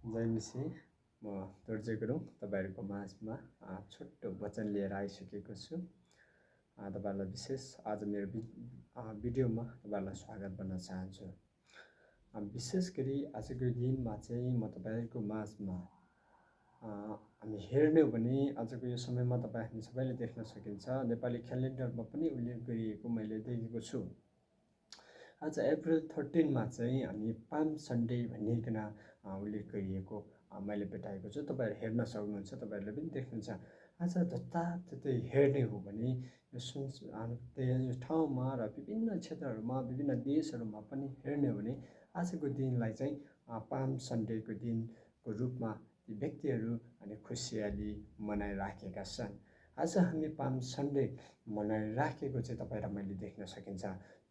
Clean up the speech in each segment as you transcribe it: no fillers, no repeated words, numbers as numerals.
जय मिसी म दुर्जे गुरुङ तपाईँहरूको माझमा छोटो वचन लिएर आइसकेको छु। तपाईँहरूलाई विशेष आज मेरो भिडियोमा तपाईँहरूलाई स्वागत गर्न चाहन्छु। विशेष गरी आजको दिनमा चाहिँ म तपाईँहरूको माझमा हामी हेर्ने हो भने आजको यो समयमा हामी सबैले देख्न सकिन्छ, नेपाली क्यालेन्डरमा पनि उल्लेख गरिएको मैले देखेको छु। आज अप्रिल 13 चाहिँ हामी पाल्म सन्डे भनिकन उल्लेख गरिएको मैले भेटाएको छु। तपाईँहरू हेर्न सक्नुहुन्छ, तपाईँहरूले पनि देख्नुहुन्छ। आज जताततै हेर्ने हो भने यो ठाउँमा र विभिन्न क्षेत्रहरूमा विभिन्न देशहरूमा पनि हेर्ने हो भने आजको दिनलाई चाहिँ पाल्म सन्डेको दिनको रूपमा ती व्यक्तिहरू अनि खुसियाली मनाइराखेका छन्। आज हामी पाल्म सन्डे मनाइराखेको चाहिँ तपाईँ र मैले देख्न सकिन्छ।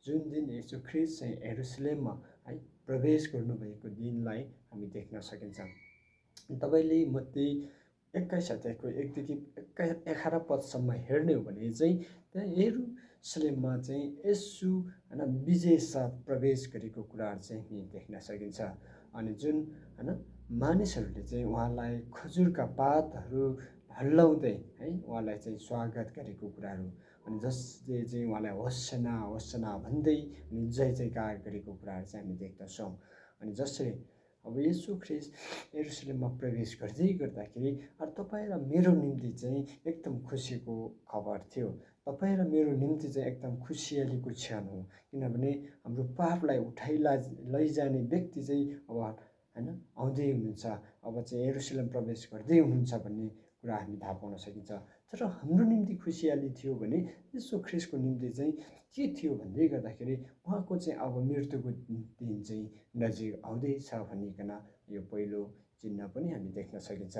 जुन दिन यीशु ख्रीष्ट चाहिँ यरुसलेममा है प्रवेश गर्नुभएको दिनलाई हामी देख्न सकिन्छ। तपाईँले मत्ती 21 अध्यायको 1 देखि 11 पदसम्म हेर्ने हो भने चाहिँ त्यहाँ यरुसलेममा चाहिँ यीशु विजय साथ प्रवेश गरेको कुराहरू चाहिँ हामी देख्न सकिन्छ। अनि जुन मानिसहरूले चाहिँ उहाँलाई खजुरका पातहरू हल्लाउँदै है उहाँलाई चाहिँ स्वागत गरेको कुराहरू, अनि जसले चाहिँ उहाँलाई होसना होसना भन्दै अनि जय जयकार गरेको कुराहरू चाहिँ हामी देख्दछौँ। अनि जसरी अब यीशु ख्रीष्ट यरुसलेममा प्रवेश गर्दै गर्दाखेरि तपाईँ र मेरो निम्ति चाहिँ एकदम खुसीको खबर थियो। तपाईँ र मेरो निम्ति चाहिँ एकदम खुसियालीको क्षण हो, किनभने हाम्रो पापलाई लैजाने व्यक्ति चाहिँ अब आउँदै हुनुहुन्छ, अब चाहिँ यरुसलेम प्रवेश गर्दै हुनुहुन्छ भन्ने कुरा हामी थाहा पाउन सकिन्छ। तर हाम्रो निम्ति खुसियाली थियो भने यीशु ख्रीष्टको निम्ति चाहिँ के थियो भन्दै गर्दाखेरि उहाँको चाहिँ अब मृत्युको दिन चाहिँ नजिक आउँदैछ भनिकन यो पहिलो चिन्ह पनि हामी देख्न सकिन्छ।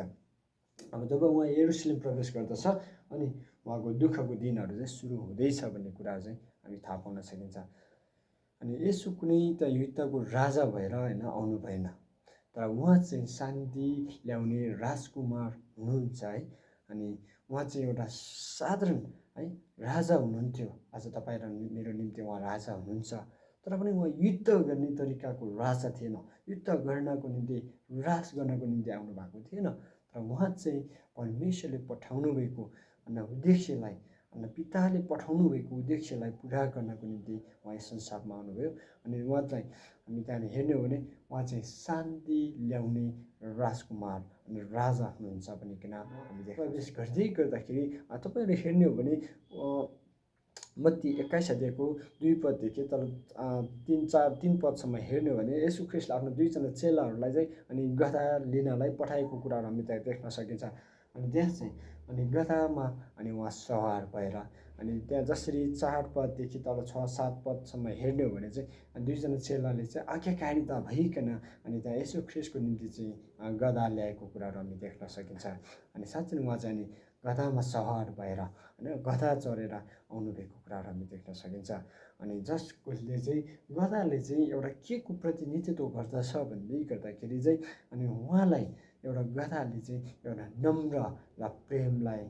अब जब उहाँ यरुसलेम प्रवेश गर्दछ अनि उहाँको दुःखको दिनहरू चाहिँ सुरु हुँदैछ भन्ने कुरा चाहिँ हामी थाहा पाउन सकिन्छ। अनि यसो कुनै त युद्धको राजा भएर आउनु भएन, तर उहाँ चाहिँ शान्ति ल्याउने राजकुमार हुनुहुन्छ है। अनि उहाँ चाहिँ एउटा साधारण है राजा हुनुहुन्थ्यो। आज तपाईँ र मेरो निम्ति उहाँ राजा हुनुहुन्छ, तर पनि उहाँ युद्ध गर्ने तरिकाको राजा थिएन। युद्ध गर्नको निम्ति राज गर्नको निम्ति आउनु भएको थिएन, तर उहाँ चाहिँ परमेश्वरले पठाउनु भएको उद्देश्यलाई पिताले पठाउनु भएको उद्देश्यलाई पुरा गर्नको निम्ति उहाँ यस संसारमा आउनुभयो। अनि उहाँलाई हामी त्यहाँनिर हेर्ने हो भने उहाँ चाहिँ शान्ति ल्याउने राजकुमार अनि राजा हुनुहुन्छ भनिकन हामीले प्रवेश गर्दै गर्दाखेरि तपाईँहरू हेर्ने हो भने मत्ती 21 अध्यायको 2 पददेखि तर 3 पदसम्म हेर्ने हो भने यीशु ख्रीष्टले आफ्नो 2जना चेलाहरूलाई चाहिँ अनि गधा लिनलाई पठाएको कुराहरू हामी त्यहाँ देख्न सकिन्छ। अनि त्यहाँ चाहिँ अनि गधामा अनि उहाँ सवार भएर अनि त्यहाँ जसरी 4 पददेखि तल 6-7 पदसम्म हेर्ने हो भने चाहिँ 2जना चेलाले चाहिँ आज्ञाकारिता भइकन अनि त्यहाँ यीशु ख्रीष्टको निम्ति चाहिँ गधा ल्याएको कुराहरू हामी देख्न सकिन्छ। अनि साँच्चै उहाँ चाहिँ अनि गधामा सवार भएर गधा चढेर आउनुभएको कुराहरू हामी देख्न सकिन्छ। अनि जसले चाहिँ गधाले चाहिँ एउटा के को प्रतिनिधित्व गर्दछ भन्दै गर्दाखेरि चाहिँ अनि उहाँलाई एउटा गधाले चाहिँ एउटा नम्र र प्रेमलाई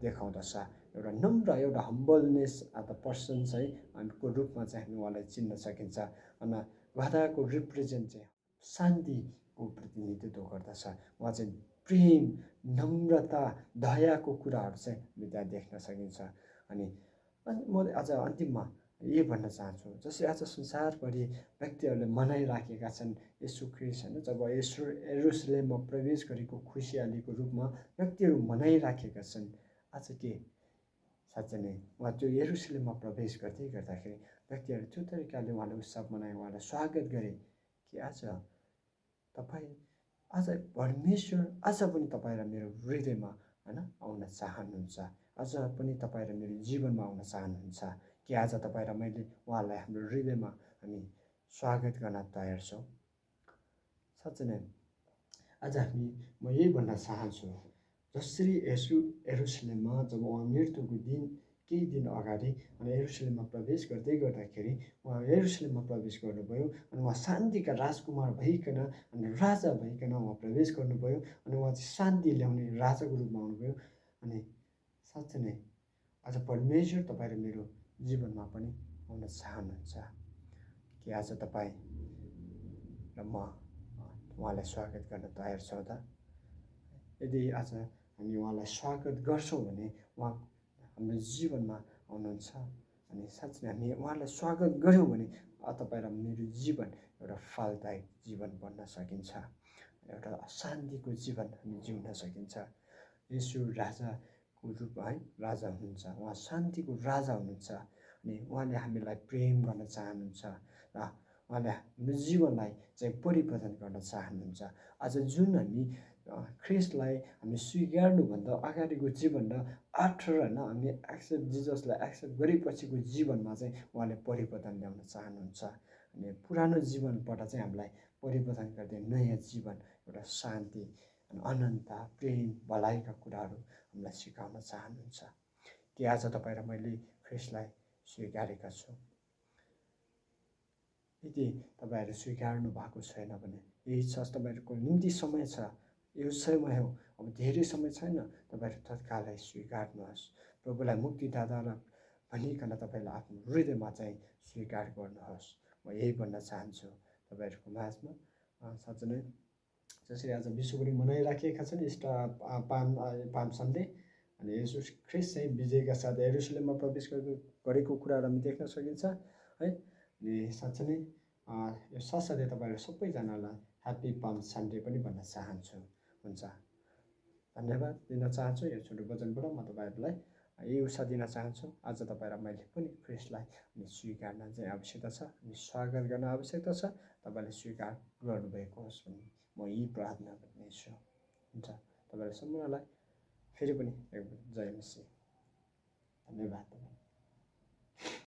देखाउँदछ, एउटा नम्र एउटा हम्बलनेस द पर्सन चाहिँ को रूपमा चाहिँ हामी उहाँलाई चिन्न सकिन्छ। अनि गधाको रिप्रेजेन्ट चाहिँ शान्तिको प्रतिनिधित्व गर्दछ। उहाँ चाहिँ प्रेम नम्रता दयाको कुराहरू चाहिँ हामी त्यहाँ देख्न सकिन्छ। अनि म आज अन्तिममा यही भन्न चाहन्छु, जसरी आज संसारभरि व्यक्तिहरूले मनाइराखेका छन् यीशु ख्रीष्ट जब यरुसलेममा प्रवेश गरेको खुसियालीको रूपमा व्यक्तिहरू मनाइराखेका छन्। आज के साँच्चै नै उहाँ त्यो यरुसलेममा प्रवेश गर्दै गर्दाखेरि व्यक्तिहरू त्यो तरिकाले उहाँले उत्सव मनाए, उहाँलाई स्वागत गरे कि आज तपाईँ आज परमेश्वर आज पनि तपाईँ र मेरो हृदयमा आउन चाहनुहुन्छ, आज पनि तपाईँ र मेरो जीवनमा आउन चाहनुहुन्छ कि आज तपाईँ र मैले उहाँलाई हाम्रो हृदयमा हामी स्वागत गर्न तयार छौँ। साँच्चै नै आज म यही भन्न चाहन्छु, जसरी यरुसलेममा जब उहाँ मृत्युको दिन केही दिन अगाडि अनि यरुसलेममा प्रवेश गर्दै गर्दाखेरि उहाँ यरुसलेममा प्रवेश गर्नुभयो अनि उहाँ शान्तिका राजकुमार भइकन अनि राजा भइकन उहाँ प्रवेश गर्नुभयो अनि उहाँ चाहिँ शान्ति ल्याउने राजाको रूपमा आउनुभयो। अनि साँच्चै नै आज परमेश्वर तपाईँ र मेरो जीवनमा पनि आउन चाहनुहुन्छ कि आज तपाईँ र म उहाँलाई स्वागत गर्न तयार छौँ त? यदि आज हामी उहाँलाई स्वागत गर्छौँ भने उहाँ हाम्रो जीवनमा आउनुहुन्छ अनि साँच्चै हामी उहाँलाई स्वागत गऱ्यौँ भने तपाईँ र मेरो जीवन एउटा फलदायक जीवन बन्न सकिन्छ, एउटा शान्तिको जीवन हामी जिउन सकिन्छ। यसो राजाको रूपमा है राजा हुनुहुन्छ, उहाँ शान्तिको राजा हुनुहुन्छ अनि उहाँले हामीलाई प्रेम गर्न चाहनुहुन्छ र उहाँले हाम्रो जीवनलाई चाहिँ परिवर्तन गर्न चाहनुहुन्छ। आज जुन हामी ख्रिस्टलाई हामी स्वीकार्नुभन्दा अगाडिको जीवन र आफ्टर होइन हामी एक्सेप्ट जिजसलाई एक्सेप्ट गरेपछिको जीवनमा चाहिँ उहाँले परिवर्तन ल्याउन चाहनुहुन्छ अनि पुरानो जीवनबाट चाहिँ हामीलाई परिवर्तन गर्दै नयाँ जीवन, एउटा शान्ति, अनन्त, प्रेम, भलाइका कुराहरू हामीलाई सिकाउन चाहनुहुन्छ। कि आज तपाईँ र मैले ख्रिस्टलाई स्वीकारेका छौँ? यदि तपाईँहरू स्वीकार्नु भएको छैन भने यही छ, तपाईँहरूको निम्ति समय छ, यो समय हो, अब धेरै समय छैन। तपाईँहरू तत्कालै स्वीकार्नुहोस्, प्रभुलाई मुक्तिदाता भनिकन तपाईँलाई आफ्नो हृदयमा चाहिँ स्वीकार गर्नुहोस्। म यही भन्न चाहन्छु तपाईँहरूको माझमा। साँच्चै नै जसरी आज विश्वभरि मनाइराखेका छन् इस्टर पाम सन्डे अनि यसो ख्रिस्ट चाहिँ विजयका साथ यरुसलेममा प्रवेश गरेको कुराहरू हामी देख्न सकिन्छ है। अनि साँच्चै नै यो साथसाथै तपाईँहरू सबैजनालाई ह्याप्पी पाम सन्डे पनि भन्न चाहन्छु। हुन्छ, धन्यवाद दिन चाहन्छु। यो छोटो वचनबाट म तपाईँहरूलाई यही उत्साह दिन चाहन्छु। आज तपाईँ र मैले पनि ख्रिस्टलाई अनि स्वीकार्न चाहिँ आवश्यकता छ अनि स्वागत गर्न आवश्यकता छ। तपाईँले स्वीकार गर्नुभएको होस् भन्ने म यही प्रार्थना गर्नेछु। हुन्छ, तपाईँहरू सम्पूर्णलाई फेरि पनि जय मसीह। धन्यवाद।